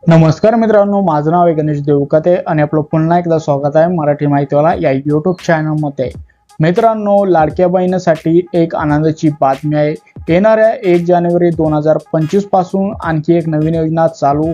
नमस्कार मित्रांनो, माझं नाव आहे गणेश देवकते आणि आपलं पुन्हा एकदा स्वागत आहे मराठी माहितीवाला या यूट्यूब चॅनलमध्ये। मित्रांनो, लाडक्या बहिणीसाठी एक आनंदाची बातमी आहे। येणाऱ्या 1 जानेवारी 2025 पासून आणखी एक नवीन योजना चालू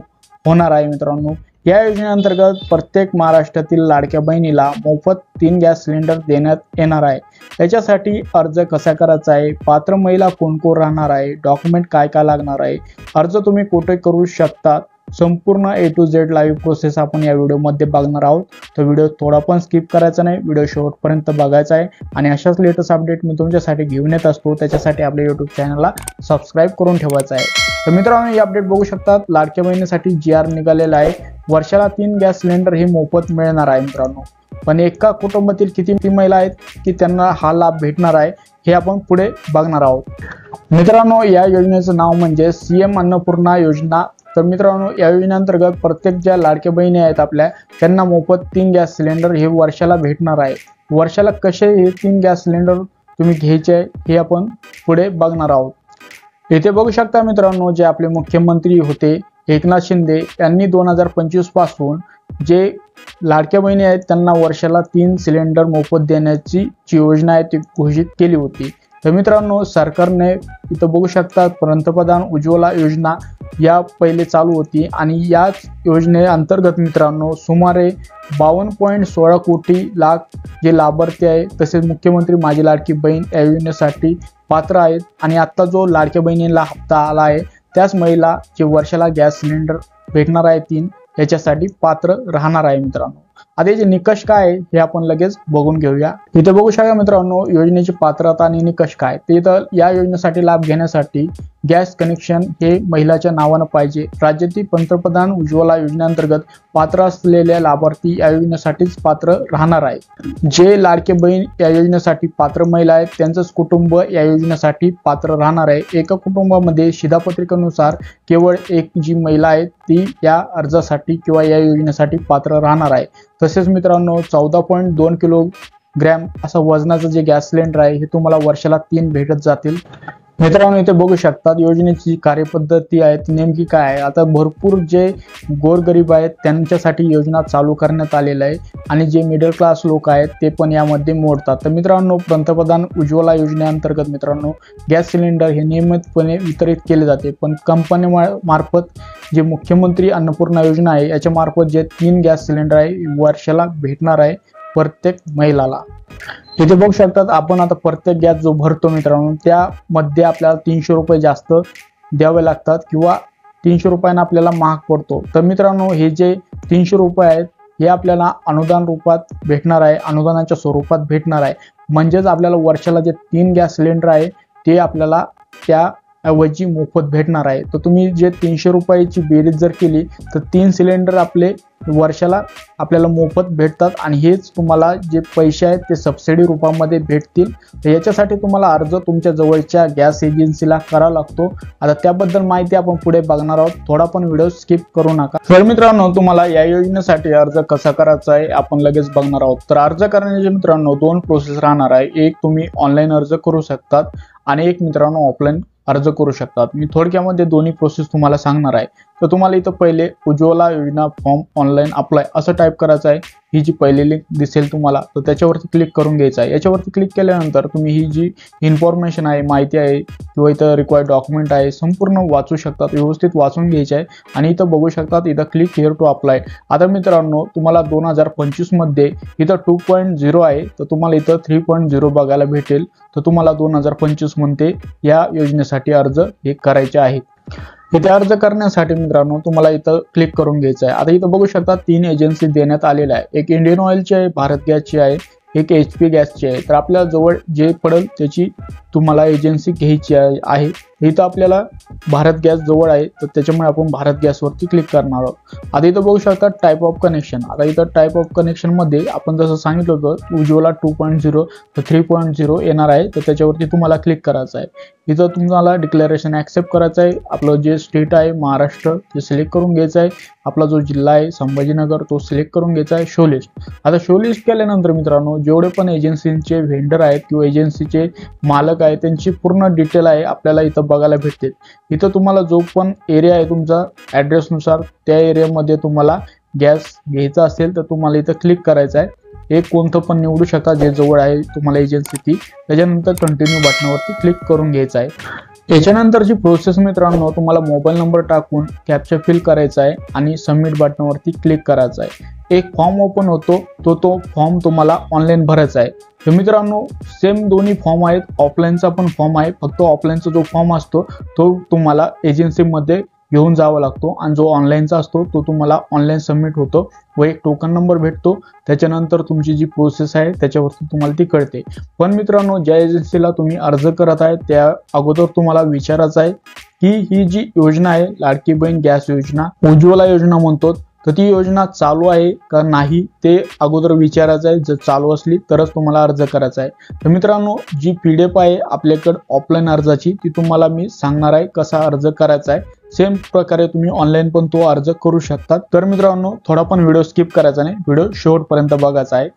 होणार आहे। मित्रांनो, या योजनेअंतर्गत प्रत्येक महाराष्ट्रातील लाडक्या बहिणीला मोफत 3 गॅस सिलेंडर देण्यात येणार आहे। याच्यासाठी अर्ज कसा करायचा आहे, पात्र महिला कोण कोण राहणार आहे, डॉक्युमेंट काय काय लागणार आहे, अर्ज तुम्ही कुठे करू शकता, संपूर्ण A to Z live process आपण या व्हिडिओमध्ये बघणार आहोत। तो व्हिडिओ थोडा पण स्किप करायचा नाही, व्हिडिओ शेवटपर्यंत बघायचा आहे आणि अशाच लेटेस्ट अपडेट मी तुमच्यासाठी घेऊन येत असतो। त्याच्यासाठी आपल्या YouTube चॅनलला सबस्क्राइब करून ठेवायचं आहे। तर मित्रांनो, ही अपडेट बघू शकतात, लाडक्या बहिणीसाठी GR निघालेला आहे। वर्षाला 3 गॅस सिलेंडर हे मोफत मिळणार आहे। मित्रांनो, पण एका कुटुंबातील किती महिला आहेत की त्यांना हा लाभ भेटणार आहे हे आपण पुढे बघणार आहोत। मित्रांनो, या योजनेचं नाव म्हणजे CM अन्नपूर्णा योजना। तर मित्रांनो, या योजनेअंतर्गत प्रत्येक ज्या लाडक्या बहिणी आहेत आपल्या, त्यांना मोफत 3 गॅस सिलेंडर हे वर्षाला भेटणार आहे। वर्षाला कसे हे 3 गॅस सिलेंडर तुम्ही घ्यायचे हे आपण पुढे बघणार आहोत। इथे बघू शकता मित्रांनो, जे आपले मुख्यमंत्री होते एकनाथ शिंदे यांनी 2025 पासून जे लाडक्या बहिणी आहेत त्यांना वर्षाला 3 सिलेंडर मोफत देण्याची जी योजना आहे ती घोषित केली होती। तर मित्रांनो, सरकारने इथं बघू शकता पंतप्रधान उज्ज्वला योजना या पहिले चालू होती आणि याच योजनेअंतर्गत मित्रांनो सुमारे 52.16 कोटी लाख जे लाभार्थी आहे तसेच मुख्यमंत्री माझी लाडकी बहीण या योजनेसाठी पात्र आहेत। आणि आता जो लाडक्या बहिणीला हप्ता आला आहे त्याच महिला जे वर्षाला गॅस सिलेंडर भेटणार आहे 3 याच्यासाठी पात्र राहणार आहे। मित्रांनो, आता याचे निकष काय आहे हे आपण लगेच बघून घेऊया। इथे बघू शकता मित्रांनो, योजनेची पात्रता आणि निकष काय ते। तर या योजनेसाठी लाभ घेण्यासाठी गॅस कनेक्शन हे महिलाच्या नावाने पाहिजे। राज्यातील पंतप्रधान उज्ज्वला योजनेअंतर्गत पात्र असलेल्या लाभार्थी या योजनेसाठीच पात्र राहणार आहे। जे लाडके बहीण या योजनेसाठी पात्र महिला आहेत त्यांचंच कुटुंब या योजनेसाठी पात्र राहणार आहे। एका कुटुंबामध्ये शिधापत्रिकेनुसार केवळ एक जी महिला आहे ती या अर्जासाठी किंवा या योजनेसाठी पात्र राहणार आहे। तसेच मित्रांनो, 14.2 किलोग्रॅम असं वजनाचं जे गॅस सिलेंडर आहे हे तुम्हाला वर्षाला 3 भेटत जातील। मित्रांनो, इथे बघू शकतात योजनेची कार्यपद्धती आहे ती नेमकी काय आहे। आता भरपूर जे गोरगरीब आहेत त्यांच्यासाठी योजना चालू करण्यात आलेलं आहे आणि जे मिडल क्लास लोक आहेत ते पण यामध्ये मोडतात। तर मित्रांनो, पंतप्रधान उज्ज्वला योजनेअंतर्गत मित्रांनो गॅस सिलेंडर हे नियमितपणे वितरित केले जाते, पण कंपनी मार्फत जे मुख्यमंत्री अन्नपूर्णा योजना आहे याच्या मार्फत जे 3 गॅस सिलेंडर आहे वर्षाला भेटणार आहे प्रत्येक महिलाला। इथे बघू शकतात आपण आता प्रत्येक गॅस जो भरतो मित्रांनो त्यामध्ये आपल्याला 300 रुपये जास्त द्यावे लागतात किंवा 300 रुपयांना आपल्याला महाग पडतो। तर मित्रांनो, हे जे 300 रुपये आहेत हे आपल्याला अनुदान रूपात भेटणार आहे, अनुदानाच्या स्वरूपात भेटणार आहे। म्हणजेच आपल्याला वर्षाला जे 3 गॅस सिलेंडर आहे ते आपल्याला त्या ऐवजी मोफत भेटणार आहे। तर तुम्ही जे 300 रुपयाची बेरीज जर केली तर 3 सिलेंडर आपले वर्षाला आपल्याला मोफत भेटतात आणि हेच तुम्हाला जे पैसे आहेत ते सबसिडी रूपामध्ये भेटतील। तर याच्यासाठी तुम्हाला अर्ज तुमच्या जवळच्या गॅस एजन्सीला करावा लागतो। आता त्याबद्दल माहिती आपण पुढे बघणार आहोत, थोडा पण व्हिडिओ स्किप करू नका। तर मित्रांनो, तुम्हाला या योजनेसाठी अर्ज कसा करायचा आहे आपण लगेच बघणार आहोत। तर अर्ज करण्याचे मित्रांनो 2 प्रोसेस राहणार आहे। एक तुम्ही ऑनलाईन अर्ज करू शकतात आणि एक मित्रांनो ऑफलाईन अर्ज करू शकतात। मी थोडक्यामध्ये दोन्ही प्रोसेस तुम्हाला सांगणार आहे। तर तुम्हाला इथं पहिले उज्ज्वला योजना फॉर्म ऑनलाईन अप्लाय असं टाईप करायचं आहे। ही जी पहिली लिंक दिसेल तुम्हाला तर त्याच्यावरती क्लिक करून घ्यायचं आहे। याच्यावरती क्लिक केल्यानंतर तुम्ही ही जी इन्फॉर्मेशन आहे, माहिती आहे किंवा इथं रिक्वायर्ड डॉक्युमेंट आहे संपूर्ण वाचू शकतात, व्यवस्थित वाचून घ्यायचे आहे आणि इथं बघू शकतात इथं क्लिक हिअर टू अप्लाय। आता मित्रांनो, तुम्हाला 2025 मध्ये इथं 2.0 आहे तर तुम्हाला इथं 3.0 बघायला भेटेल। तर तुम्हाला 2025 मध्ये या योजनेसाठी अर्ज हे करायचे आहेत। इथे अर्ज करण्यासाठी मित्रांनो तुम्हाला इथं क्लिक करून घ्यायचं आहे। आता इथं बघू शकता 3 एजन्सी देण्यात आलेल्या आहे। एक इंडियन ऑइलची आहे, भारत गॅसची आहे, एक HP गॅसची आहे। तर आपल्या जवळ जे पडेल त्याची तुम्हाला एजन्सी घ्यायची आहे। इथं आपल्याला भारत गॅस जवळ आहे तर त्याच्यामुळे आपण भारत गॅसवरती क्लिक करणार आहोत। आता इथं बघू शकता टाईप ऑफ कनेक्शन। आता इथं टाईप ऑफ कनेक्शन मध्ये आपण जसं सांगितलं होतं उज्ज्वला 2.0 तर 3.0 येणार आहे तर त्याच्यावरती तुम्हाला क्लिक करायचं आहे। इथं तुम्हाला डिक्लेरेशन ऍक्सेप्ट करायचं आहे। आपलं जे स्टेट आहे महाराष्ट्र ते सिलेक्ट करून घ्यायचं आहे। आपला जो जिल्हा आहे संभाजीनगर तो सिलेक्ट करून घ्यायचा आहे। Show list. आता शो लिस्ट केल्यानंतर मित्रांनो जेवढे पण एजन्सीचे व्हेंडर आहेत किंवा एजन्सीचे मालक आहेत त्यांची पूर्ण डिटेल आहे आपल्याला इथं इथं बघायला भेटते। इथं तुम्हाला जो पण एरिया आहे तुमचा ॲड्रेसनुसार त्या एरियामध्ये तुम्हाला गॅस घ्यायचा असेल तर तुम्हाला इथं क्लिक करायचं आहे। एक कोणतं पण निवडू शकता जे जवळ आहे तुम्हाला एजन्सी ती। त्याच्यानंतर कंटिन्यू बटनावरती क्लिक करून घ्यायचं आहे। याच्यानंतरची प्रोसेस मित्रांनो, तुम्हाला मोबाईल नंबर टाकून कॅप्चा फिल करायचा आहे आणि सबमिट बटनावरती क्लिक करायचं आहे। एक फॉर्म ओपन होतो, तो फॉर्म तुम्हाला ऑनलाईन भरायचा आहे। तर मित्रांनो सेम दोन्ही फॉर्म आहेत, ऑफलाईनचा पण फॉर्म आहे, फक्त ऑफलाईनचा जो फॉर्म असतो तो तुम्हाला एजन्सीमध्ये घेऊन जावा लागतो आणि जो ऑनलाईनचा असतो तो तुम्हाला ऑनलाईन सबमिट होतो व एक टोकन नंबर भेटतो। त्याच्यानंतर तुमची जी प्रोसेस आहे त्याच्यावरती तुम्हाला ती कळते। पण मित्रांनो ज्या एजन्सीला तुम्ही अर्ज करत आहे त्या अगोदर तुम्हाला विचारायचं आहे की ही जी योजना आहे लाडकी बहीण गॅस योजना, उज्ज्वला योजना म्हणतो, तर ती योजना चालू आहे का नाही ते अगोदर विचारायचं आहे। जर चालू असली तरच तुम्हाला अर्ज करायचा आहे। तर मित्रांनो जी PDF आहे आपल्याकडे ऑफलाईन अर्जाची ती तुम्हाला मी सांगणार आहे कसा अर्ज करायचा आहे। सेम प्रकारे तुम्ही ऑनलाईन पण तो अर्ज करू शकता। तर मित्रांनो थोडा पण व्हिडिओ स्किप करायचा नाही, व्हिडिओ शेवटपर्यंत बघायचा आहे।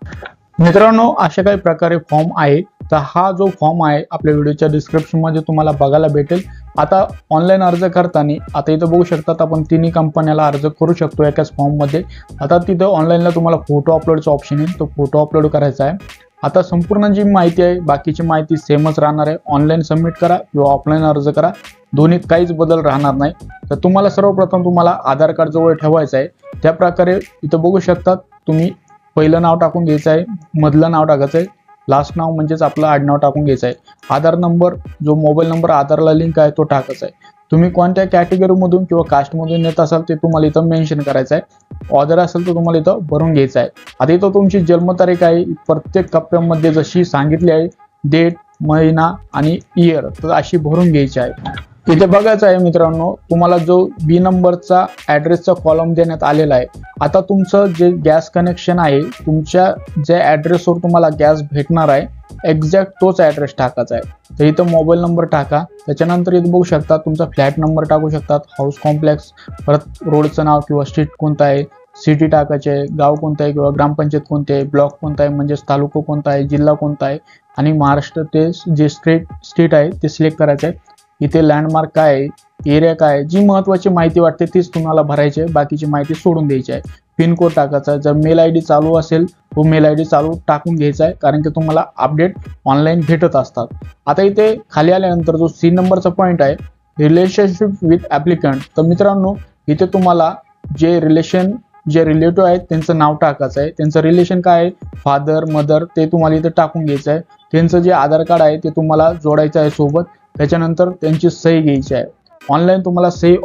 मित्रांनो अशा काही प्रकारे फॉर्म आहे, तर हा जो फॉर्म आहे आपल्या व्हिडिओच्या डिस्क्रिप्शन मध्ये तुम्हाला बघायला भेटेल। आता ऑनलाईन अर्ज करताना आता इथं बघू शकतात आपण तिन्ही कंपन्याला अर्ज करू शकतो एकाच फॉर्म मध्ये। आता तिथं ऑनलाईनला तुम्हाला फोटो अपलोडचा ऑप्शन आहे, तो फोटो अपलोड करायचा आहे। आता संपूर्ण जी माहिती आहे बाकीची माहिती सेमच राहणार आहे। ऑनलाईन सबमिट करा किंवा ऑफलाईन अर्ज करा, दोन्हीत काहीच बदल राहणार नाही। तर तुम्हाला सर्वप्रथम तुम्हाला आधार कार्ड जवळ ठेवायचं आहे। त्या प्रकारे इथं बघू शकतात तुम्ही पहिलं नाव टाकून घ्यायचं आहे, मधलं नाव टाकायचं आहे, लास्ट नाव म्हणजेच आपलं आडनाव टाकून घ्यायचं आहे। आधार नंबर जो मोबाईल नंबर आधारला लिंक आहे तो टाकायचा आहे। तुम्ही कोणत्या कॅटेगरीमधून किंवा कास्टमधून येत असाल ते तुम्हाला इथं मेन्शन करायचं आहे। ऑर्डर असेल तर तुम्हाला इथं भरून घ्यायचं आहे। आता इथं तुमची जन्मतारीख आहे, प्रत्येक कप्प्यामध्ये जशी सांगितली आहे डेट, महिना आणि इयर तर अशी भरून घ्यायची आहे। इथे बघायचं आहे मित्रांनो तुम्हाला जो B नंबरचा ॲड्रेसचा कॉलम देण्यात आलेला आहे। आता तुमचं जे गॅस कनेक्शन आहे तुमच्या जे ॲड्रेसवर तुम्हाला गॅस भेटणार आहे एक्झॅक्ट तोच ॲड्रेस टाकायचा आहे। तर इथं मोबाईल नंबर टाका, त्याच्यानंतर इथं बघू शकता तुमचा फ्लॅट नंबर टाकू शकतात, हाऊस कॉम्प्लेक्स, परत रोडचं नाव किंवा स्ट्रीट कोणतं आहे, सिटी टाकायचे आहे, गाव कोणतं आहे किंवा ग्रामपंचायत कोणते आहे, ब्लॉक कोणता आहे म्हणजेच तालुका कोणता आहे, जिल्हा कोणता आहे आणि महाराष्ट्र ते जे स्टेट आहे ते सिलेक्ट करायचं आहे। इथे लँडमार्क काय आहे, एरिया काय आहे, जी महत्त्वाची माहिती वाटते तीच तुम्हाला भरायची आहे, बाकीची माहिती सोडून द्यायची आहे। पिन कोड टाकायचा आहे, जर मेल ID चालू असेल तो मेल ID चालू टाकून घ्यायचा आहे, कारण की तुम्हाला अपडेट ऑनलाईन भेटत असतात। आता इथे खाली आल्यानंतर जो C नंबरचा पॉईंट आहे रिलेशनशिप विथ ॲप्लिकंट, तर मित्रांनो इथे तुम्हाला जे रिलेटिव्ह आहेत त्यांचं नाव टाकायचं आहे। त्यांचं रिलेशन काय आहे, फादर मदर, ते तुम्हाला इथे टाकून घ्यायचं आहे। त्यांचं जे आधार कार्ड आहे ते तुम्हाला जोडायचं आहे सोबत, त्याच्यानंतर त्यांची सही घ्यायची आहे। ऑनलाईन तुम्हाला सही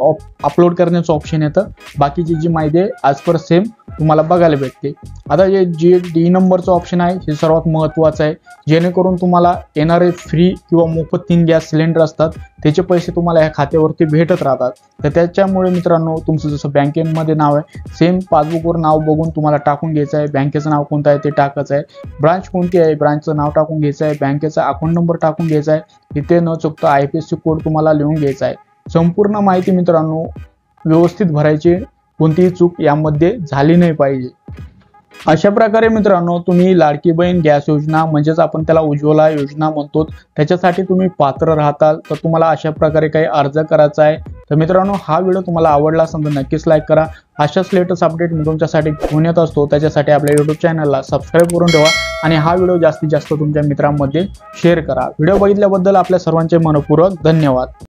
अपलोड करण्याचं ऑप्शन येतं, बाकीची जी माहिती आहे ॲज पर सेम तुम्हाला बघायला भेटते। आता जे D नंबरचं ऑप्शन आहे हे सर्वात महत्त्वाचं आहे, जेणेकरून तुम्हाला येणारे फ्री किंवा मोफत 3 गॅस सिलेंडर असतात त्याचे पैसे तुम्हाला ह्या खात्यावरती भेटत राहतात। तर त्याच्यामुळे मित्रांनो तुमचं जसं बँकेमध्ये नाव आहे सेम पासबुकवर नाव बघून तुम्हाला टाकून घ्यायचं आहे। बँकेचं नाव कोणतं आहे ते टाकायचं आहे, ब्रांच कोणती आहे ब्रांचचं नाव टाकून घ्यायचं आहे, बँकेचा अकाउंट नंबर टाकून घ्यायचा आहे। इथे न चुकता IFSC कोड तुम्हाला लिहून घ्यायचा आहे। संपूर्ण माहिती मित्रांनो व्यवस्थित भरायची, कोणतीही चूक यामध्ये झाली नाही पाहिजे। अशा प्रकारे मित्रांनो तुम्ही लाडकी बहीण गॅस योजना म्हणजेच आपण त्याला उज्ज्वला योजना म्हणतो त्याच्यासाठी तुम्ही पात्र राहताल, तर तुम्हाला अशा प्रकारे काही अर्ज करायचा आहे। तर मित्रांनो हा व्हिडिओ तुम्हाला आवडला असेल तर नक्कीच लाईक करा। अशाच लेटेस्ट अपडेट मी तुमच्यासाठी घेऊन येत असतो, त्याच्यासाठी आपल्या YouTube चॅनलला सबस्क्राईब करून ठेवा आणि हा व्हिडिओ जास्तीत जास्त तुमच्या मित्रांमध्ये शेअर करा। व्हिडिओ बघितल्याबद्दल आपल्या सर्वांचे मनपूर्वक धन्यवाद।